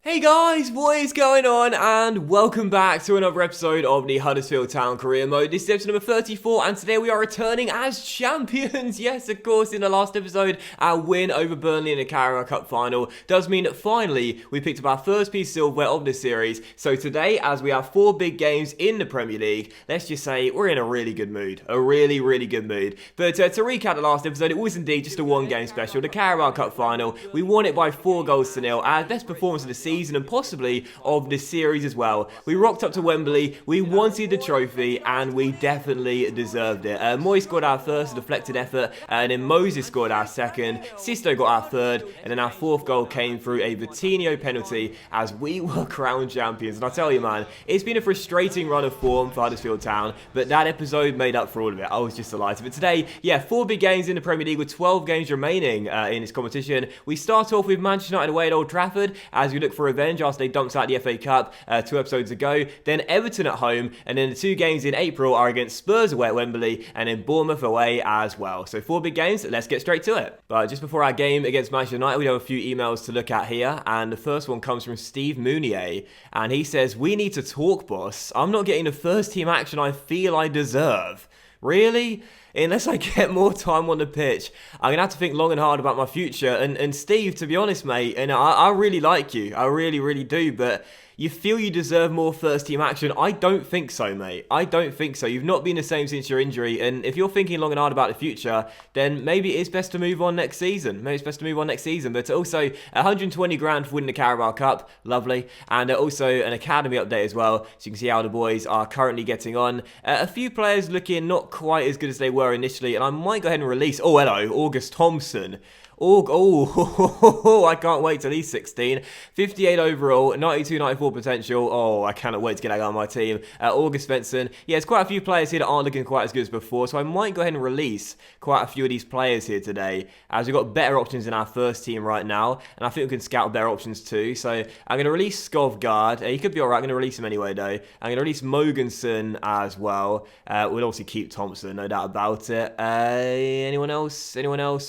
Hey guys, what is going on? And welcome back to another episode of the Huddersfield Town Career Mode. This is episode number 34 and today we are returning as champions. Yes, of course, in the last episode, our win over Burnley in the Carabao Cup final does mean that finally we picked up our first piece of silverware of this series. So today, as we have 4 big games in the Premier League, let's just say we're in a really good mood. A really good mood. But to recap the last episode, it was indeed just a 1-game special. The Carabao Cup final, we won it by 4 goals to 0. Our best performance of the season and possibly of this series as well. We rocked up to Wembley, we wanted the trophy, and we definitely deserved it. Moy scored our first deflected effort, and then Moses scored our second, Sisto got our third, and then our 4th goal came through a Vitinho penalty as we were crowned champions. And I tell you, man, it's been a frustrating run of form for Huddersfield Town, but that episode made up for all of it. I was just delighted. But today, yeah, 4 big games in the Premier League with 12 games remaining in this competition. We start off with Manchester United away at Old Trafford as we look for revenge after they dumped out the FA Cup 2 episodes ago. Then Everton at home, and then the 2 games in April are against Spurs away at Wembley, and then Bournemouth away as well. So 4 big games, let's get straight to it. But just before our game against Manchester United, we have a few emails to look at here, and the first one comes from Steve Mounier, and he says, "We need to talk, boss. I'm not getting the first team action I feel I deserve." Really? Unless I get more time on the pitch, I'm going to have to think long and hard about my future. And Steve, to be honest, mate, and I really like you. I really do. But you feel you deserve more first-team action? I don't think so, mate. I don't think so. You've not been the same since your injury. And if you're thinking long and hard about the future, then maybe it's best to move on next season. But also, 120 grand for winning the Carabao Cup. Lovely. And also an academy update as well. So you can see how the boys are currently getting on. A few players looking not quite as good as they were initially, and I might go ahead and release, oh hello, August Thompson. I can't wait till he's 16. 58 overall, 92, 94 potential. Oh, I cannot wait to get that guy on my team. August Svensson. Yeah, there's quite a few players here that aren't looking quite as good as before, so I might go ahead and release quite a few of these players here today, as we've got better options in our first team right now, and I think we can scout better options too. So I'm going to release Skovgaard. He could be alright. I'm going to release him anyway, though. I'm going to release Mogensen as well. We'll obviously keep Thompson, no doubt about it. Anyone else?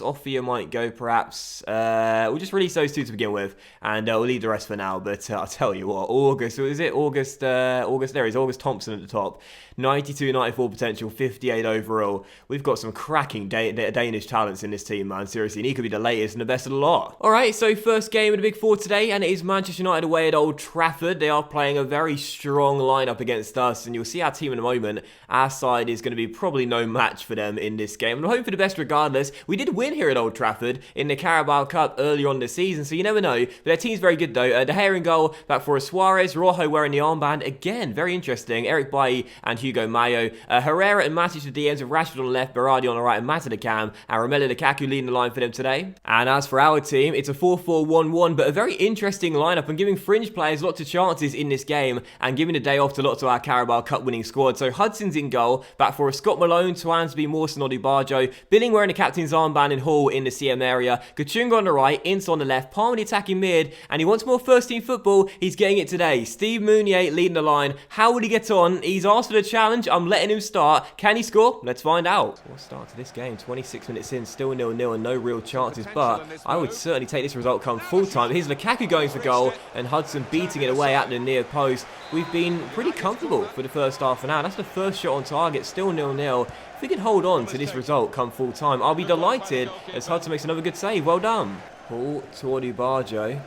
Off you might go, perhaps. We'll just release those 2 to begin with, and we'll leave the rest for now. But I'll tell you what, August, there is August Thompson at the top. 92, 94 potential, 58 overall. We've got some cracking Danish talents in this team, man. Seriously, and he could be the latest and the best of the lot. Alright, so first game of the Big 4 today, and it is Manchester United away at Old Trafford. They are playing a very strong lineup against us, and you'll see our team in a moment. Our side is going to be probably no match for them in this game, and I'm hoping for the best regardless. We did win here at Old Trafford in the Carabao Cup earlier on this season, so you never know. But their team's very good though. De Gea in goal, back for Suarez, Rojo wearing the armband. Again, very interesting. Eric Bailly and Hugo Mayo. Herrera and Matic the DMs, with Rashford on the left, Berardi on the right, and Mata the cam, and Romelu Lukaku leading the line for them today. And as for our team, it's a 4-4-1-1, but a very interesting lineup, and giving fringe players lots of chances in this game, and giving the day off to lots of our Carabao Cup winning squad. So Hudson's in goal, back for Scott Malone, Twansby, Mawson, Odubajo, Billing wearing the captain's armband, and Hall in the CM area. Kachunga on the right, Ince on the left, Palmer the attacking mid, and he wants more first-team football. He's getting it today. Steve Mounier leading the line. How will he get on? He's asked for the challenge. I'm letting him start. Can he score? Let's find out. What start to this game? 26 minutes in, still 0-0 and no real chances, but I would certainly take this result come full-time. Here's Lukaku going for goal, and Hudson beating it away at the near post. We've been pretty comfortable for the first half an hour. That's the first shot on target, still 0-0. If we can hold on to this result come full-time, I'll be delighted as Hudson makes another good save. Well done. Ball to Odubajo,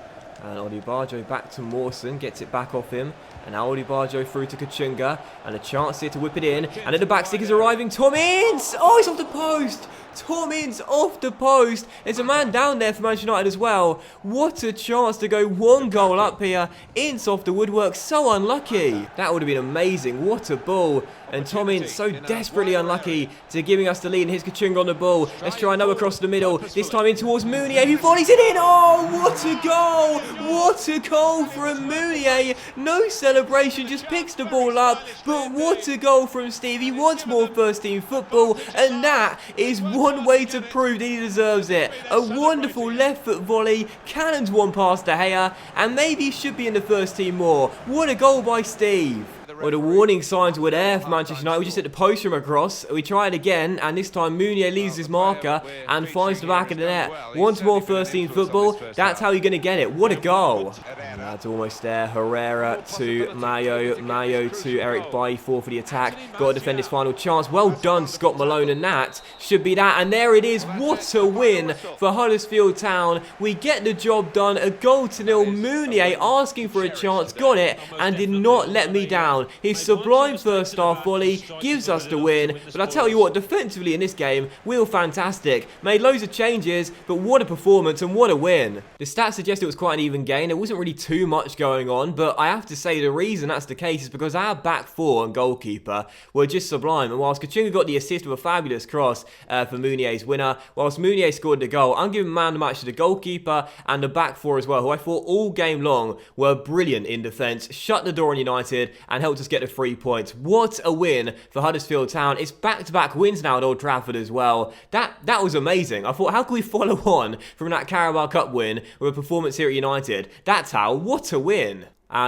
and Odubajo back to Mawson, gets it back off him, and now Odubajo through to Kachunga, and a chance here to whip it in, and then the back stick is arriving. Tom Ince! Oh, it's off the post! Tom Ince off the post. There's a man down there for Manchester United as well. What a chance to go 1 goal up here. Ince off the woodwork, so unlucky. That would have been amazing. What a ball. And Tom Ince so desperately unlucky to giving us the lead. And here's Kachunga on the ball. Let's try another across the middle. This time in towards Mounier, who volleys it in. Oh, what a goal. What a goal from Mounier. No celebration, just picks the ball up. But what a goal from Steve. He wants more first team football. And that is one way to prove that he deserves it. A wonderful left foot volley. Cannons one past De Gea. And maybe he should be in the first team more. What a goal by Steve. Well, the warning signs were there for Manchester United. We just hit the post from across. We try it again, and this time Meunier leaves his marker and finds the back of the net. Once more first-team football. That's how you're going to get it. What a goal. And that's almost there. Herrera to Mayo. Mayo to Eric Bailly for the attack. Got to defend his final chance. Well done, Scott Malone, and that should be that. And there it is. What a win for Huddersfield Town. We get the job done. A goal to nil. Meunier asking for a chance. Got it and did not let me down. His sublime first half volley gives us the win. But I tell you what, defensively in this game, we were fantastic. Made loads of changes, but what a performance and what a win. The stats suggest it was quite an even game. There wasn't really too much going on, but I have to say the reason that's the case is because our back four and goalkeeper were just sublime. And whilst Kachunga got the assist with a fabulous cross for Meunier's winner, whilst Meunier scored the goal, I'm giving man of the match to the goalkeeper and the back four as well, who I thought all game long were brilliant in defence, shut the door on United and helped us get the 3 points. What a win for Huddersfield Town. It's back-to-back wins now at Old Trafford as well. That was amazing. I thought, how can we follow on from that Carabao Cup win with a performance here at United? That's how. What a win.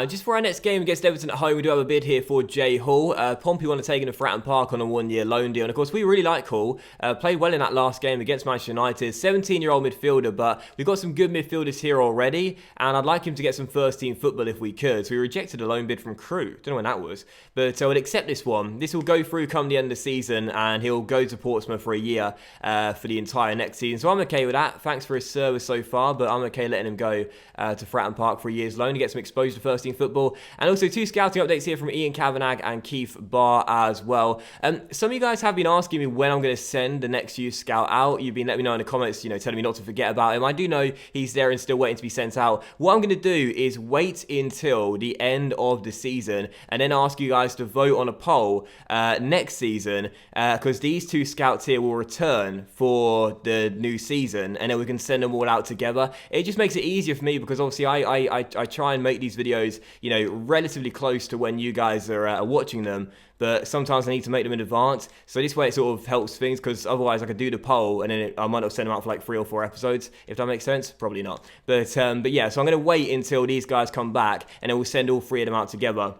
Just for our next game against Everton at home, we do have a bid here for Jay Hall. Pompey want to take him to Fratton Park on a one-year loan deal. And of course, we really like Hall. Played well in that last game against Manchester United. 17-year-old midfielder, but we've got some good midfielders here already. And I'd like him to get some first-team football if we could. So we rejected a loan bid from Crewe. Don't know when that was. But I would accept this one. This will go through come the end of the season, and he'll go to Portsmouth for a year for the entire next season. So I'm okay with that. Thanks for his service so far, but I'm okay letting him go to Fratton Park for a year's loan to get some exposure to first-team football. And also 2 scouting updates here from Ian Kavanagh and Keith Barr as well. Some of you guys have been asking me when I'm going to send the next youth scout out. You've been letting me know in the comments, telling me not to forget about him. I do know he's there and still waiting to be sent out. What I'm going to do is wait until the end of the season and then ask you guys to vote on a poll next season, because these 2 scouts here will return for the new season, and then we can send them all out together. It just makes it easier for me because obviously I try and make these videos, relatively close to when you guys are watching them, but sometimes I need to make them in advance. So this way it sort of helps things, because otherwise I could do the poll and then I might not send them out for like 3 or 4 episodes, if that makes sense. Probably not. But yeah, so I'm going to wait until these guys come back and then we'll send all 3 of them out together,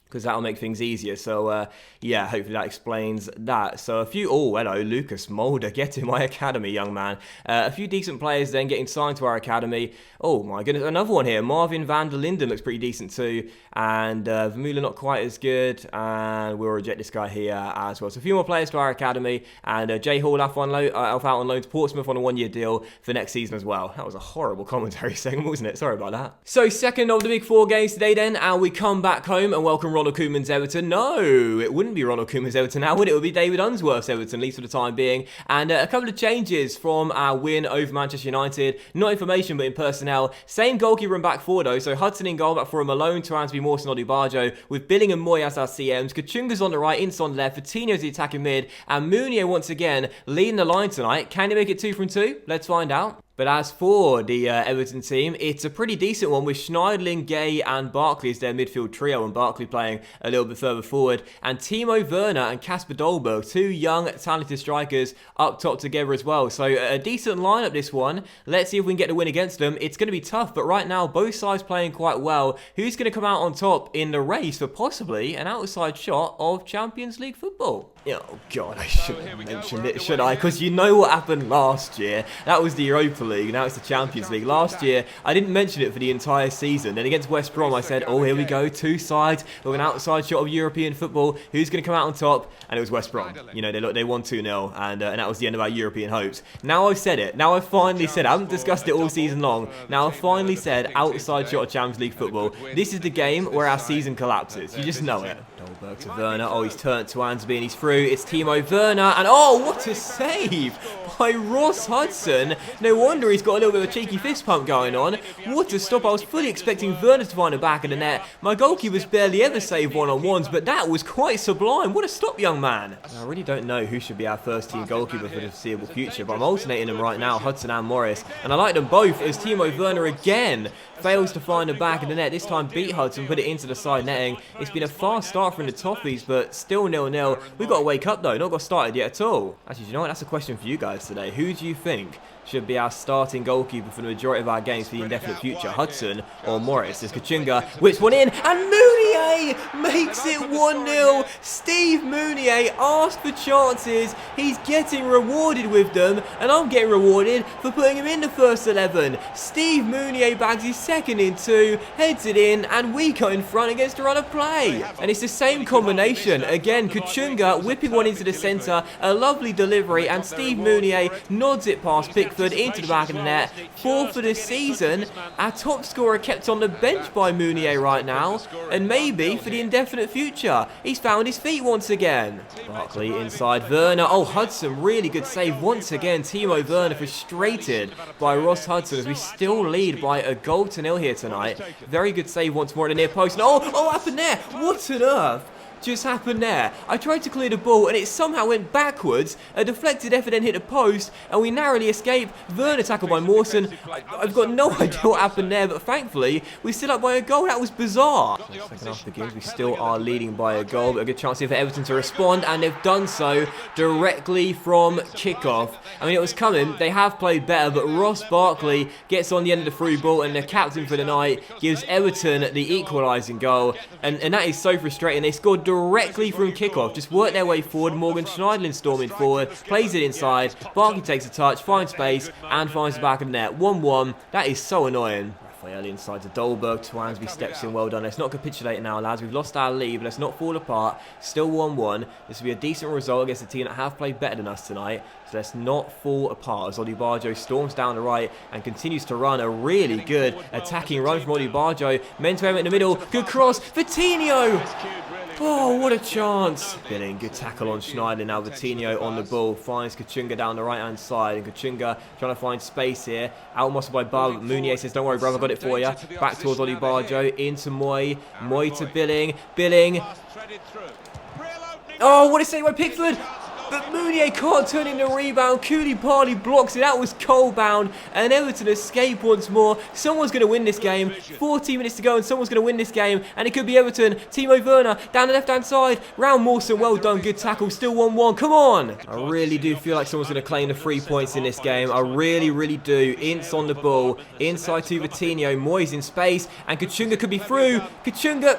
because that'll make things easier. So, yeah, hopefully that explains that. So, a few... Oh, hello, Lucas Mulder. Get in my academy, young man. A few decent players then getting signed to our academy. Oh, my goodness. Another one here. Marvin van der Linden looks pretty decent too. And Vermeulen not quite as good. And we'll reject this guy here as well. So, a few more players to our academy. And Jay Hall off out on loan to Portsmouth on a 1-year deal for next season as well. That was a horrible commentary segment, wasn't it? Sorry about that. So, second of the big 4 games today then. And we come back home and welcome Ronald Koeman's Everton. No, it wouldn't be Ronald Koeman's Everton now, would it? It would be David Unsworth's Everton, at least for the time being. And a couple of changes from our win over Manchester United. Not in formation, but in personnel. Same goalkeeper and back four, though. So Hudson in goal, back for Malone, Taransby, Mawson, Odubajo, with Billing and Moy as our CMs. Kachunga's on the right, Ince on the left, Coutinho's the attacking mid, and Meunier once again leading the line tonight. Can he make it 2 from 2? Let's find out. But as for the Everton team, it's a pretty decent one with Schneidling, Gay and Barkley as their midfield trio, and Barkley playing a little bit further forward. And Timo Werner and Kasper Dolberg, 2 young, talented strikers up top together as well. So a decent lineup this one. Let's see if we can get the win against them. It's going to be tough, but right now both sides playing quite well. Who's going to come out on top in the race for possibly an outside shot of Champions League football? Oh God, I shouldn't have mentioned it, should I? Because you know what happened last year. That was the Europa League, now it's the Champions League. Last year, I didn't mention it for the entire season. Then against West Brom, I said, oh, here we go, 2 sides with an outside shot of European football. Who's going to come out on top? And it was West Brom. They won 2-0, and that was the end of our European hopes. Now I've said it. Now I've finally said it. I haven't discussed it all season long. Now I've finally said outside shot of Champions League football. This is the game where our season collapses. You just know it. Dolberg to Werner. Oh, he's turned to Ansby and he's through. It's Timo Werner. And oh, what a save by Ross Hudson. No wonder he's got a little bit of a cheeky fist pump going on. What a stop. I was fully expecting Werner to find the back of the net. My goalkeepers barely ever save one-on-ones, but that was quite sublime. What a stop, young man. I really don't know who should be our first team goalkeeper for the foreseeable future, but I'm alternating them right now, Hudson and Morris. And I like them both as Timo Werner again fails to find the back of the net. This time beat Hudson, put it into the side netting. It's been a fast start from the Toffees, but still 0-0. We've got to wake up though, not got started yet at all. Actually, do you know what? That's a question for you guys. yesterday. Who do you think should be our starting goalkeeper for the majority of our games for the indefinite future, Hudson or Morris? There's Kachunga, whips one in, and Mounier makes it 1-0. Steve Mounier asked for chances, he's getting rewarded with them, and I'm getting rewarded for putting him in the first 11. Steve Mounier bags his second in 2, heads it in, and we go in front against a run of play. And it's the same combination. Again, Kachunga whipping one into the centre, a lovely delivery, and Steve Mounier nods it past Pickford into the back of the net. 4th for the season. Our top scorer kept on the bench by Mounier right now, and maybe for the indefinite future. He's found his feet once again. Barkley inside Werner. Oh, Hudson, really good save once again. Timo Werner frustrated by Ross Hudson as we still lead by a 0-0 here tonight. Very good save once more at the near post. And oh, what happened there? What on earth just happened there? I tried to clear the ball and it somehow went backwards. A deflected effort then hit the post and we narrowly escaped. Werner tackled by Mawson. I've got no idea what happened there, but thankfully we're still up by a goal. That was bizarre. Second half begins, we still are leading by a goal, but a good chance here for Everton to respond, and they've done so directly from kickoff. I mean, it was coming. They have played better, but Ross Barkley gets on the end of the through ball, and the captain for the night gives Everton the equalising goal, and that is so frustrating. They scored directly from kickoff, just work their way forward. Morgan Schneiderlin storming forward, plays it inside. Barkley takes a touch, finds space, and finds the back of the net. 1-1. That is so annoying. Raphael inside to Dolberg. Twansby steps in. Well done. Let's not capitulate now, lads. We've lost our lead, but let's not fall apart. Still 1-1. This will be a decent result against a team that have played better than us tonight. So let's not fall apart as Odibarjo storms down the right and continues to run a really good attacking run from Odibarjo. Men to him in the middle. Good cross. Vitinho! Oh, what a chance. Billing, good tackle on Schneider. Now Vitinho on the ball. Finds Kachunga down the right-hand side. And Kachunga trying to find space here. Out muscled by Bob. Mounier says, don't worry, brother, I've got it for you. Back towards Odibarjo. Into Moy. Moy to Billing. Billing. Oh, what a save by Pickford. But Mounier can't turn in the rebound. Koulibaly blocks it. That was cold-bound. And Everton escape once more. Someone's going to win this game. 14 minutes to go and someone's going to win this game. And it could be Everton. Timo Werner down the left-hand side. Round Mawson. Well done. Good tackle. Still 1-1. Come on. I really do feel like someone's going to claim the 3 points in this game. I really, really do. Ince on the ball. Inside to Vitinho. Moyes in space. And Kachunga could be through. Kachunga.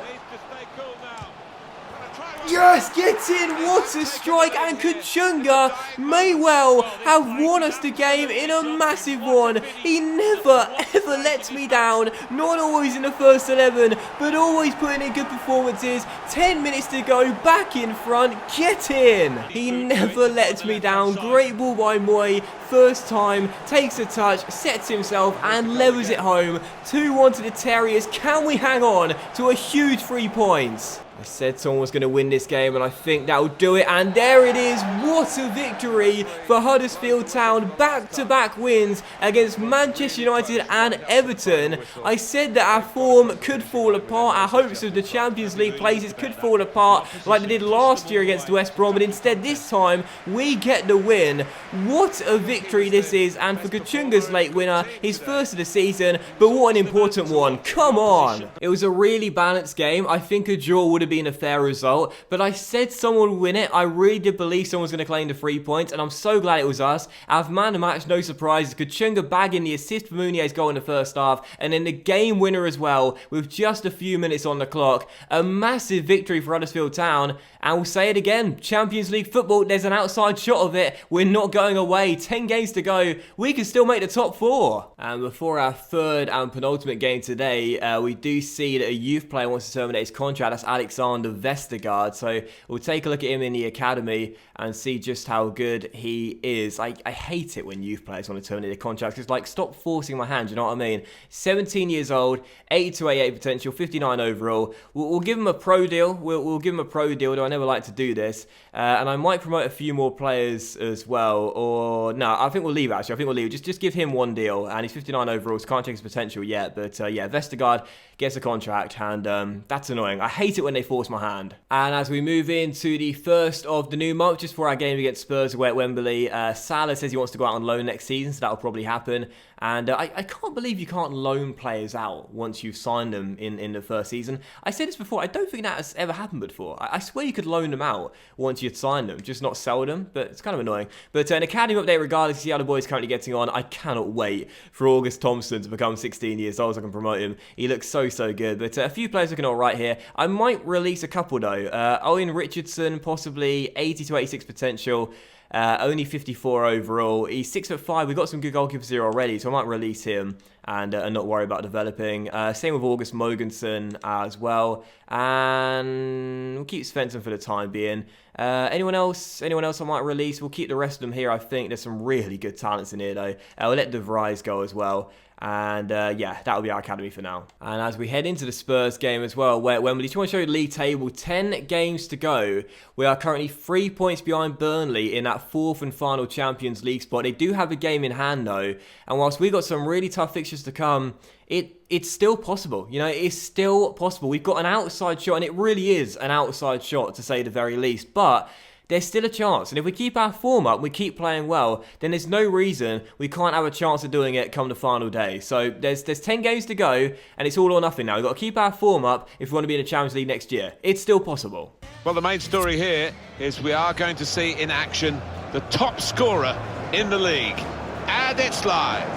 Yes, get in, what a strike, and Kachunga may well have won us the game in a massive one. He never ever lets me down, not always in the first 11, but always putting in good performances. 10 minutes to go, back in front, get in. He never lets me down. Great ball by Moy, first time, takes a touch, sets himself and levels it home. 2-1 to the Terriers. Can we hang on to a huge 3 points? I said someone was going to win this game, and I think that will do it. And there it is. What a victory for Huddersfield Town. Back-to-back wins against Manchester United and Everton. I said that our form could fall apart. Our hopes of the Champions League places could fall apart like they did last year against West Brom. But instead, this time, we get the win. What a victory this is. And for Kachunga's late winner, his first of the season. But what an important one. Come on. It was a really balanced game. I think a draw would have been a fair result, but I said someone would win it. I really did believe someone was going to claim the 3 points, and I'm so glad it was us. Our man of the match, no surprises. Kachunga bagging the assist for Mounier's goal in the first half, and then the game winner as well, with just a few minutes on the clock. A massive victory for Huddersfield Town, and we'll say it again, Champions League football, there's an outside shot of it. We're not going away. 10 games to go. We can still make the top 4. And before our third and penultimate game today, we do see that a youth player wants to terminate his contract. That's Alexander Vestergaard. So we'll take a look at him in the academy and see just how good he is. I hate it when youth players want to terminate their contracts. It's like, stop forcing my hand, you know what I mean? 17 years old, 80 to 88 potential, 59 overall. We'll give him a pro deal. We'll give him a pro deal, though I never like to do this. And I might promote a few more players as well. Or, no, I think we'll leave, actually. I think we'll leave. Just give him one deal. And he's 59 overall, so can't check his potential yet. But, yeah, Vestergaard gets a contract, and that's annoying. I hate it when they force my hand. And as we move into the first of the new month, just for our game against Spurs away at Wembley, Salah says he wants to go out on loan next season, so that'll probably happen. And I can't believe you can't loan players out once you've signed them in the first season. I said this before, I don't think that has ever happened before. I swear you could loan them out once you'd signed them, just not sell them, but it's kind of annoying. But an academy update regardless. regardless, see how the boy's currently getting on. I cannot wait for August Thompson to become 16 years old so I can promote him. He looks so good. But a few players looking all right here. I might release a couple though. Owen Richardson, possibly 80 to 86 potential. Only 54 overall. He's 6'5". We've got some good goalkeepers here already, so I might release him and not worry about developing. Same with August Mogensen as well. And we'll keep Svensson for the time being. Anyone else I might release? We'll keep the rest of them here, I think. There's some really good talents in here, though. We'll let De Vries go as well. And yeah, that'll be our academy for now. And as we head into the Spurs game as well, where Wembley, just want to show you the league table, 10 games to go. We are currently 3 points behind Burnley in that 4th and final Champions League spot. They do have a game in hand though, and whilst we've got some really tough fixtures to come, it's still possible. You know, it's still possible. We've got an outside shot, and it really is an outside shot to say the very least, but there's still a chance. And if we keep our form up, we keep playing well, then there's no reason we can't have a chance of doing it come the final day. So there's 10 games to go, and it's all or nothing now. We've got to keep our form up if we want to be in the Champions League next year. It's still possible. Well, the main story here is we are going to see in action the top scorer in the league. And it's live.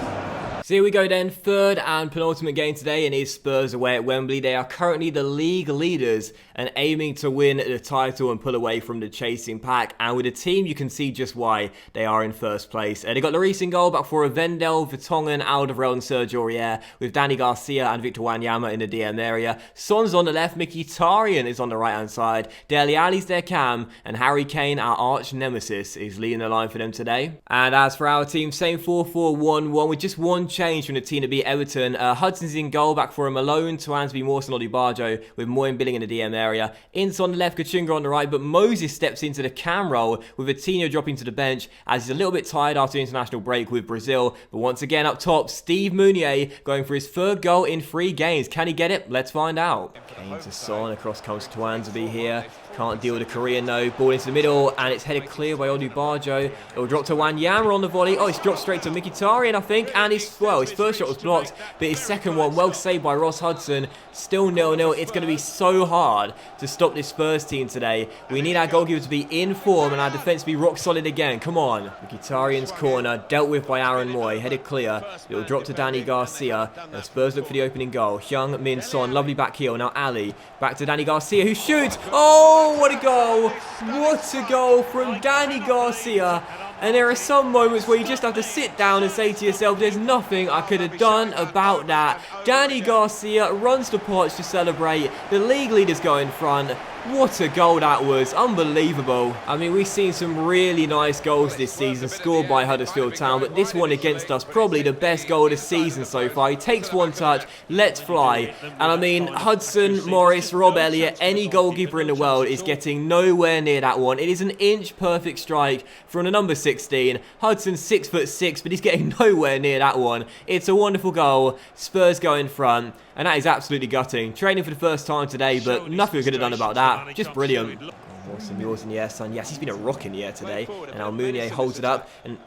So here we go then, third and penultimate game today, and is Spurs away at Wembley. They are currently the league leaders and aiming to win the title and pull away from the chasing pack. And with a team, you can see just why they are in first place. They got Lloris in goal, back for Vendel, Vertonghen, Alderweireld and Sergio Aurier, with Danny Garcia and Victor Wanyama in the DM area. Son's on the left, Mkhitaryan is on the right-hand side, Dele Alli's their cam, and Harry Kane, our arch nemesis, is leading the line for them today. And as for our team, same 4-4-1-1 with just one change from the team to beat Everton. Hudson's in goal, back for Malone, Twansby, Mawson, Odubajo, with Moyne Billing in the DM area. Ince on the left, Kachunga on the right, but Moses steps into the cam role with Vitinho dropping to the bench as he's a little bit tired after the international break with Brazil. But once again up top, Steve Mounier going for his third goal in 3 games. Can he get it? Let's find out. Kane to Son, across comes Twansby here. Can't deal with the Korean though. Ball into the middle, and it's headed clear by Odubajo. It'll drop to Wanyama on the volley. Oh, it's dropped straight to Mkhitaryan, I think. And his first shot was blocked, but his second one, well saved by Ross Hudson. Still 0-0. It's going to be so hard to stop this Spurs team today. We need our goalkeeper to be in form and our defence to be rock solid again. Come on. Mkhitaryan's corner, dealt with by Aaron Moy. Headed clear. It'll drop to Danny Garcia. And Spurs look for the opening goal. Hyung Min Son, lovely back heel. Now Ali, back to Danny Garcia, who shoots. Oh, what a goal. What a goal from Danny Garcia. And there are some moments where you just have to sit down and say to yourself, there's nothing I could have done about that. Danny Garcia runs the porch to celebrate. The league leaders go in front. What a goal that was. Unbelievable. I mean, we've seen some really nice goals this season scored by Huddersfield Town, but this one against us, probably the best goal of the season so far. He takes one touch, lets fly. And I mean, Hudson, Morris, Rob Elliott, any goalkeeper in the world is getting nowhere near that one. It is an inch perfect strike from the number 16. Hudson's 6'6", but he's getting nowhere near that one. It's a wonderful goal. Spurs go in front. And that is absolutely gutting. Training for the first time today, but nothing we could have done about that. Just brilliant. Awesome, yours in the air, son. Yes, he's been a rock in the air today. And Almunia holds it up. And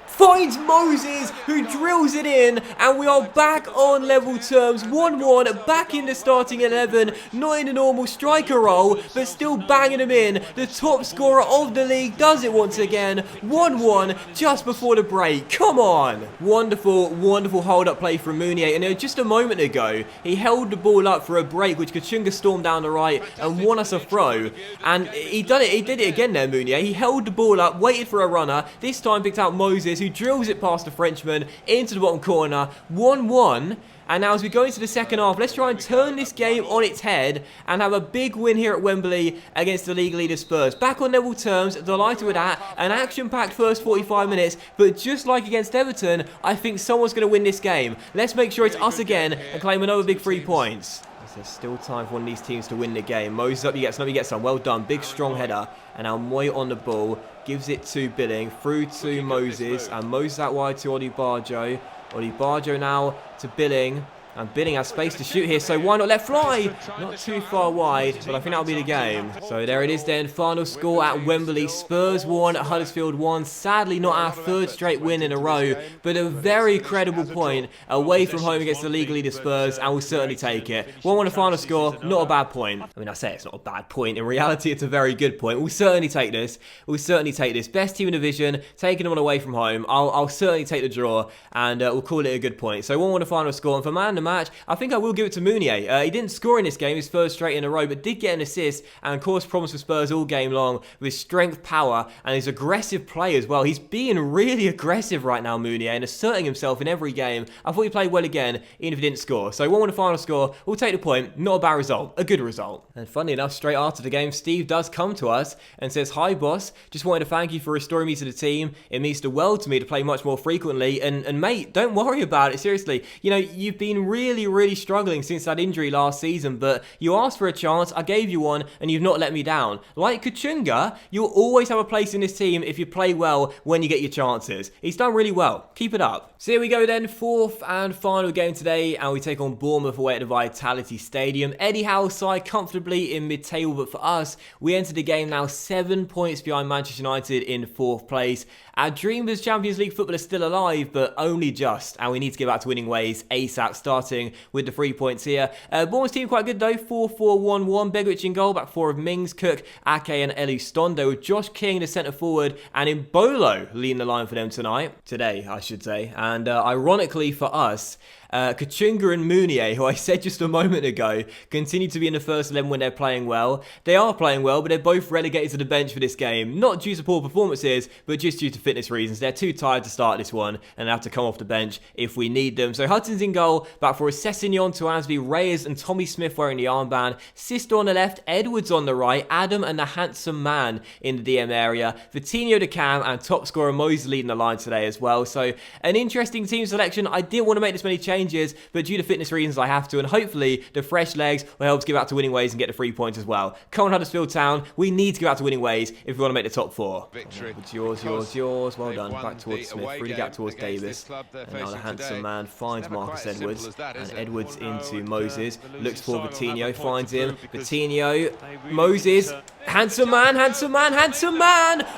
finds Moses, who drills it in, and we are back on level terms. 1-1, back in the starting 11, not in the normal striker role, but still banging them in. The top scorer of the league does it once again. 1-1 just before the break. Come on. Wonderful, wonderful hold-up play from Mounier. And just a moment ago, he held the ball up for a break, which Kachunga stormed down the right and won us a throw. And he did it again there, Mounier. He held the ball up, waited for a runner. This time picked out Moses, who drills it past the Frenchman into the bottom corner. 1-1. And now as we go into the second half, let's try and turn this game on its head and have a big win here at Wembley against the league leader Spurs. Back on level terms, delighted with that. An action-packed first 45 minutes, but just like against Everton, I think someone's going to win this game. Let's make sure it's us again and claim another big 3 points. There's still time for one of these teams to win the game. Moses up, you get some. Well done. Big, strong header. And now Moy on the ball. Gives it to Billing. Through to Moses. And Moses out wide to Odubajo. Odubajo now to Billing. And Billing has space to shoot here, so why not let fly? Not too far wide, but I think that'll be the game. So there it is then, final score at Wembley. Spurs 1, Huddersfield 1. Sadly not our third straight win in a row, but a very credible point away from home against the league leader Spurs, and we'll certainly take it. 1-1 the final score, not a bad point. I mean, I say it's not a bad point. In reality, it's a very good point. We'll certainly take this. We'll certainly take this. Best team in the division, taking them on away from home. I'll certainly take the draw, and we'll call it a good point. So 1-1 the final score, and for man of the match, I think I will give it to Mounier. He didn't score in this game, his first straight in a row, but did get an assist and caused problems for Spurs all game long with strength, power, and his aggressive play as well. He's being really aggressive right now, Mounier, and asserting himself in every game. I thought he played well again, even if he didn't score. So 1-1 the final score, we'll take the point. Not a bad result, a good result. And funnily enough, straight after the game, Steve does come to us and says, "Hi boss, just wanted to thank you for restoring me to the team. It means the world to me to play much more frequently, and mate, don't worry about it, seriously. You know, you've been really struggling since that injury last season, but you asked for a chance, I gave you one, and you've not let me down. Like Kachunga, you'll always have a place in this team if you play well when you get your chances." He's done really well. Keep it up. So here we go then, fourth and final game today, and we take on Bournemouth away at the Vitality Stadium. Eddie Howe's side comfortably in mid-table, but for us, we enter the game now 7 points behind Manchester United in 4th place. Our dream as Champions League football is still alive, but only just, and we need to get back to winning ways ASAP, starting with the 3 points here. Bournemouth's team quite good though, 4-4-1-1, Begovic in goal, back four of Mings, Cook, Ake and Elistondo, with Josh King the centre forward, and Mbolo leading the line for them today I should say. And ironically for us, Kachunga and Mounier, who I said just a moment ago, continue to be in the first 11 when they're playing well. They are playing well, but they're both relegated to the bench for this game. Not due to poor performances, but just due to fitness reasons. They're too tired to start this one, and they have to come off the bench if we need them. So Hudson's in goal, back for Sessegnon, Toansby, Reyes and Tommy Smith wearing the armband. Sisto on the left, Edwards on the right, Adam and the handsome man in the DM area. Vitinho the cam, and top scorer Moses leading the line today as well. So an interesting team selection. I didn't want to make this many changes, but due to fitness reasons I have to, and hopefully the fresh legs will help us get back to winning ways and get the 3 points as well. Come on Huddersfield Town, we need to get back to winning ways if we want to make the top 4. Victory. It's yours, well done. Back towards Smith, through the gap towards Davis, and now the handsome man finds Marcus Edwards, and Edwards into Moses, looks for Vitinho, finds him, Vitinho, Moses, handsome man,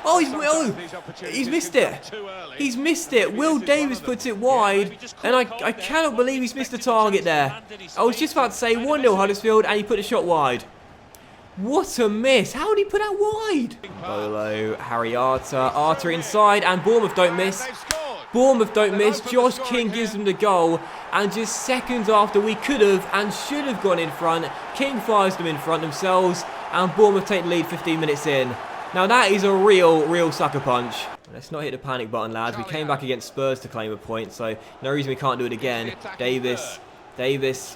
oh he's missed it, Will Davis puts it wide, and I cannot believe he's missed the target there. I was just about to say 1-0 Huddersfield, and he put the shot wide. What a miss. How did he put that wide? Bolo, Harry Arter inside, and Bournemouth don't miss. Josh King gives them the goal, and just seconds after we could have and should have gone in front, King fires them in front themselves, and Bournemouth take the lead 15 minutes in. Now that is a real sucker punch. Let's not hit the panic button, lads. We came back against Spurs to claim a point, so no reason we can't do it again. Davis, the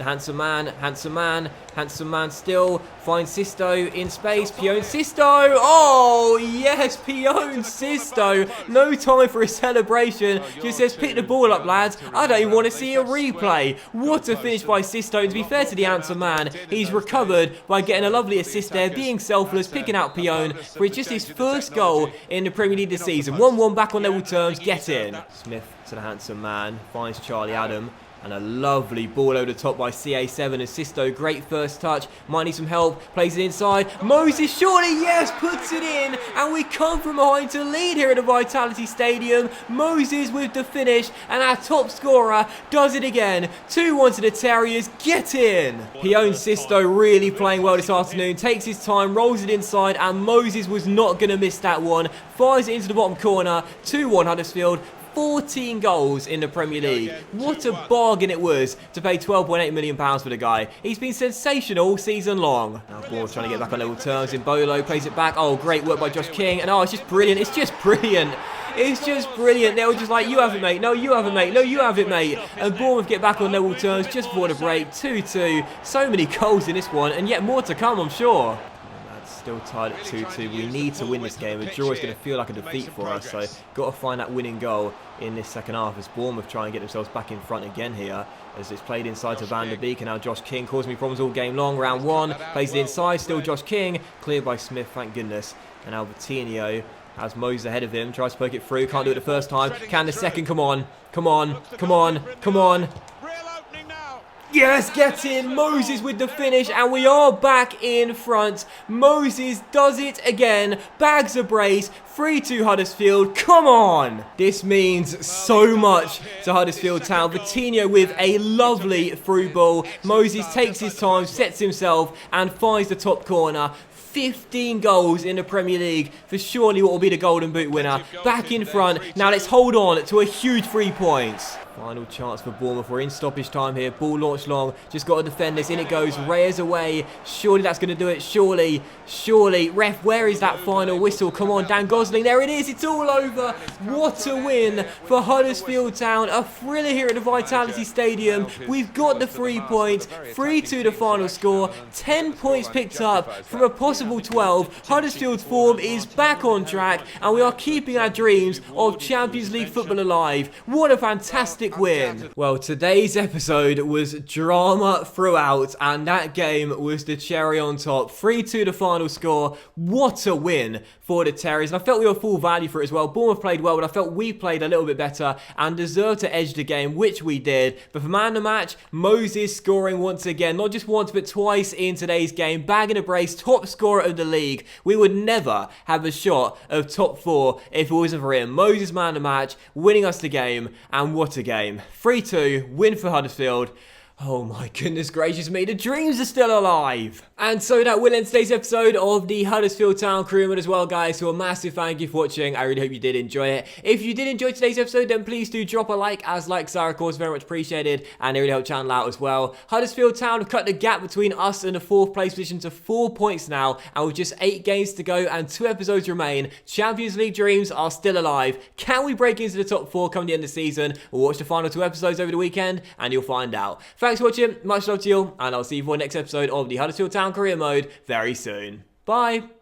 handsome man still finds Sisto in space, Pione Sisto, oh yes, Pione Sisto, no time for a celebration, just says pick the ball up lads, I don't even want to see a replay. What a finish by Sisto, and to be fair to the handsome man, he's recovered by getting a lovely assist there, being selfless, picking out Pione for just his first goal in the Premier League this season. 1-1 back on level terms, get in. Smith to the handsome man, finds Charlie Adam, and a lovely ball over the top by CA7 and Sisto, great first touch, might need some help, plays it inside, Moses surely, yes, puts it in, and we come from behind to lead here at the Vitality Stadium. Moses with the finish, and our top scorer does it again. 2-1 to the Terriers, get in. Pione Sisto really playing well this afternoon, takes his time, rolls it inside, and Moses was not going to miss that one, fires it into the bottom corner. 2-1 Huddersfield. 14 goals in the Premier League. What a bargain it was to pay £12.8 million for the guy. He's been sensational all season long. Now Bournemouth trying to get back on level terms. Mbolo plays it back. Oh, great work by Josh King. And oh, it's just brilliant. It's just brilliant. They were just like, you have it, mate. No, you have it, mate. No, you have it, mate. And Bournemouth get back on level terms just before the break. 2-2. So many goals in this one, and yet more to come, I'm sure. Still tied at 2-2. We need to win this game. A draw is going to feel like a defeat for us, so got to find that winning goal in this second half as Bournemouth try and get themselves back in front again here, as it's played inside to Van der Beek, and now Josh King causing me problems all game long. Round one, plays it inside, still Josh King, cleared by Smith, thank goodness. And now Vitinho As Moses ahead of him, tries to poke it through, can't do it the first time. Can the second, come on, come on, come on, come on. Yes, get in, Moses with the finish, and we are back in front. Moses does it again, bags a brace, 3-2 Huddersfield, come on! This means so much to Huddersfield Town. Vitinho with a lovely through ball. Moses takes his time, sets himself, and finds the top corner. 15 goals in the Premier League for surely what will be the Golden Boot winner. Back in front. Now let's hold on to a huge 3 points. Final chance for Bournemouth. We're in stoppage time here. Ball launched long. Just got to defend this. In it goes. Reyes away. Surely that's going to do it. Surely. Surely. Ref, where is that final whistle? Come on, Dan Gosling. There it is. It's all over. What a win for Huddersfield Town. A thriller here at the Vitality Stadium. We've got the 3 points. 3-2 the final score. 10 points picked up from a possible 12. Huddersfield's form is back on track, and we are keeping our dreams of Champions League football alive. What a fantastic win. Well, today's episode was drama throughout, and that game was the cherry on top. 3-2 the final score. What a win for the Terriers, and I felt we were full value for it as well. Bournemouth played well, but I felt we played a little bit better and deserved to edge the game, which we did. But for man of the match, Moses scoring once again, not just once but twice in today's game, bagging a brace, top scorer of the league. We would never have a shot of top 4 if it wasn't for him. Moses man of the match, winning us the game, and what a game. 3-2, win for Huddersfield. Oh my goodness gracious me, the dreams are still alive. And so that will end today's episode of the Huddersfield Town Crewman as well, guys. So a massive thank you for watching. I really hope you did enjoy it. If you did enjoy today's episode, then please do drop a like, as likes are of course very much appreciated, and they really help the channel out as well. Huddersfield Town have cut the gap between us and the 4th place position to 4 points now, and with just 8 games to go and 2 episodes remain, Champions League dreams are still alive. Can we break into the top 4 come the end of the season? We'll watch the final 2 episodes over the weekend, and you'll find out. Thanks for watching, much love to you all, and I'll see you for the next episode of the Huddersfield Town Career Mode very soon. Bye!